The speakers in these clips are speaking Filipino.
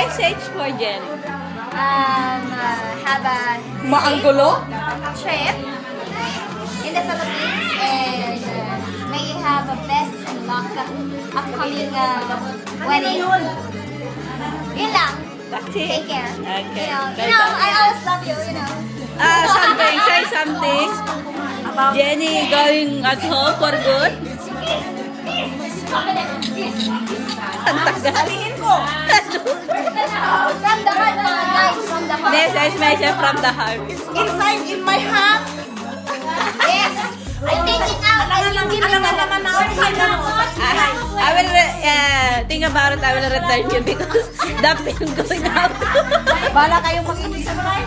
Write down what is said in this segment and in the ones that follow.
message for Jenny? Have a trip in the Philippines and may you have a best luck upcoming wedding. Yun lang. That's it. Take care. Okay. You know, I always love you, you know. Say something. Jenny going at home for good? Ang tagal. Sabihin ko. From the heart, guys. From the heart. Message from the heart. Inside in my heart. Yes. I take it out. I will give it naman na outside na. I will think about it. I will return you because the pain going out. Bala kayong mag-inis sa bahay.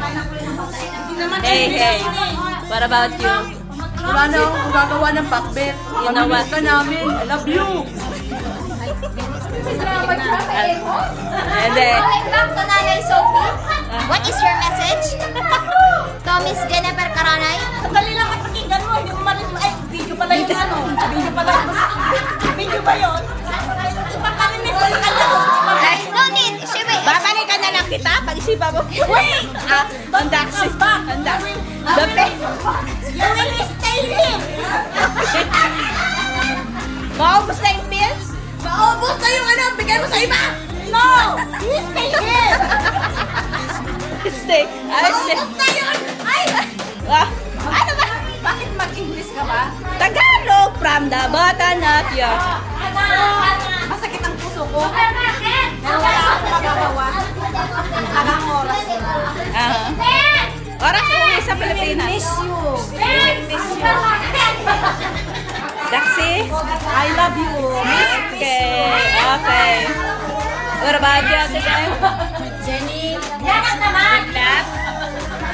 Hey. What about you? Wala na akong gagawa ng pakbet. You know what? Pamilista namin. I love you. And then, what is your message to Miss Jennifer Caranay? Dali lang at pakinggan mo. Hindi mo marin. Ay, video pala yung ano. Video pala yung video ba yun? Paparinig ko sa kanya. No need. babalikan na lang kita. Pag-isipan mo. Wait! Ang daxi. Ang daxi. The pain. You will stay here. Maubos na yung pills? Maubos na yung ano. Bigay mo sa iba. No! You stay here. Stay. Maubos na yun. Ay! Ano ba? Bakit mag-English ka ba? Tagalog from the bottom of your... Masakit ang puso ko. Pero wala akong magagawa. Hanggang oras na. Oras uwi sa Pilipinas. Miss you. Miss you. Daxi? I love you. Okay. What about you, Ate Jen? Jenny, good luck.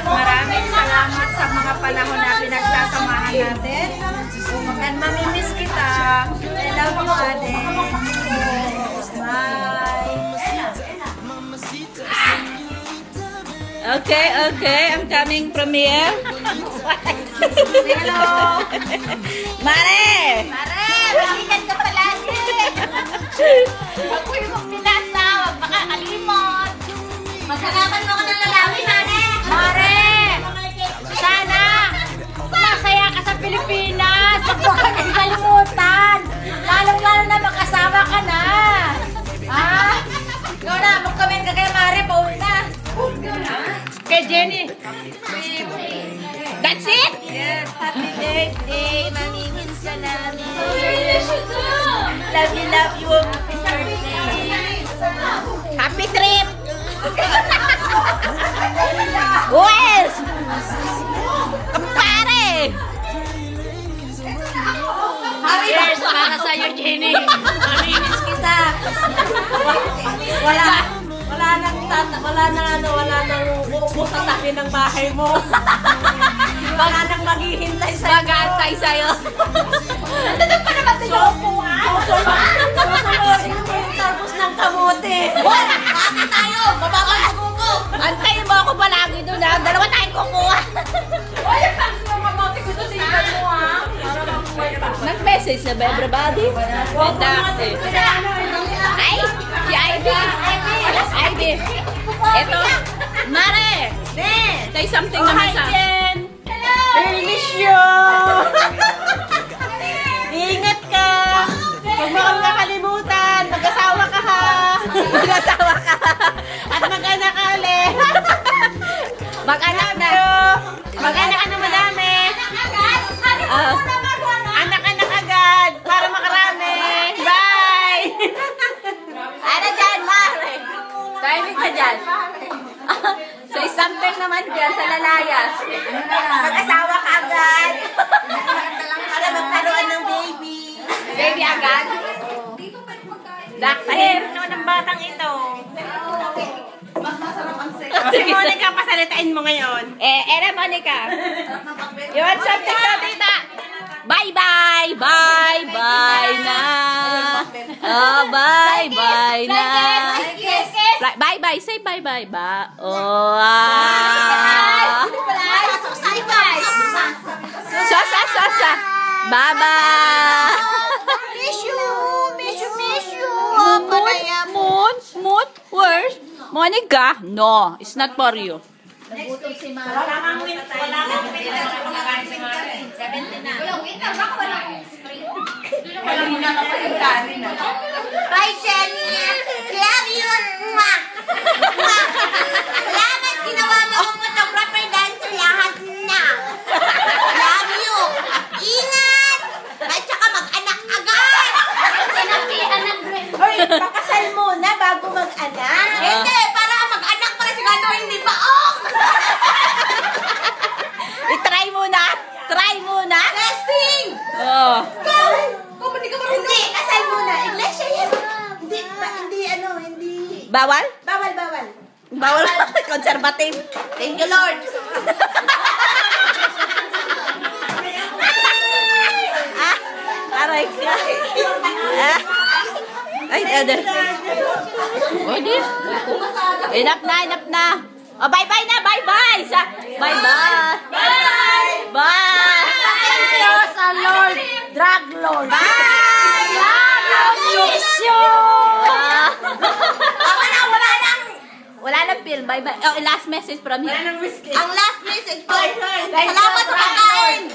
Maraming salamat sa mga panahon na pinagsasamahan natin. And mamimiss kita. I love you, Ate. Bye. Okay. I'm coming from here. Hello. Mare! Balikan ka palagi. Huwag ko yung magpilasa. Huwag makakalimot. Magkakapan mo ko ng lalaki, Mare. Mare! Sana masaya ka sa Pilipinas. Huwag mo kami kalimutan. Lalong-lalo na mag-asawa ka na. Ha? Ikaw na, mag-comment ka kay Mare. Pauwi na. Kay Jenny. That's it? Yes, happy birthday. Mamingin sa namin. Love you. Happy trip! Wes! Pare! Cheers para sa'yo, Jenny. Mamimiss kita. Wala nang uupo sa tabi ng bahay mo. Wala nang maghihintay sa'yo. Mag-aantay sa'yo. Nandun pa naman sa upuan. Susunodin mo yung tapos ng kamote. Bakit tayo? Babakal sa kuko. Antayin mo ako palagi doon ha. Dalawa tayong kukuha. Oy, yung pang yung mamote ko doon sa mo, ha? Nag-message na ba everybody? Fantastic. Ay! Si Ivy! Ivy! Ito! Mare! Say something naman sa... Hello! I miss you! Ingat ka! Huwag mo kang kakalimutan! Mag-asawa ka ha! Mag-asawa ka! At mag-anak ka ulit! Mag-anak na! Mag-anak ka na madami! Ah. Anak-anak agad! Para makarami! Bye! Ano dyan, Mare? Timing ka dyan. Say something naman dyan sa lalayas. Mag-asawa ka agad! Para magkaroon ng baby! Baby agad? Daktir! Ano ng batang ito? Si Monica, pasalitain mo ngayon. Era Monica. You want something to tita? Bye-bye! Bye-bye na! Oh, bye-bye na! Bye-bye! Say bye-bye ba? Oh, Sa! Bye-bye! Miss you! Moon? Where's? Monica, no, it's not for you. Nagutom si Mara. Wala kang winter. Kumakain si Mara. 70 na. Walang winter. Baka walang spring. Walang muna ka pa yung kanin. Bye, Jenny. Love you. Mwah. Mwah. Salamat, ginawa mo ang photographer dancer lahat na. Love you. Ingat. At saka mag-anak agad. Sinabihan ng green. Hoy, pakasal muna bago mag-anak. Hindi, para mag-anak para siguro hindi pa I-try muna. Try muna. Testing! Oh. Hindi, kasal muna. Iglesia yan. Hindi. Bawal? Bawal. Bawal. Conservative. Thank you, Lord. Aray ka. Ay, other. Pwede. Enough na. Oh, bye-bye na, bye-bye. Bye-bye. Bye. Thank you sa Lord. Drug Lord. Bye! Miss you. Wala nang pill. Bye-bye. Oh, last message from you. Ang last message ko. Salamat sa pagkain.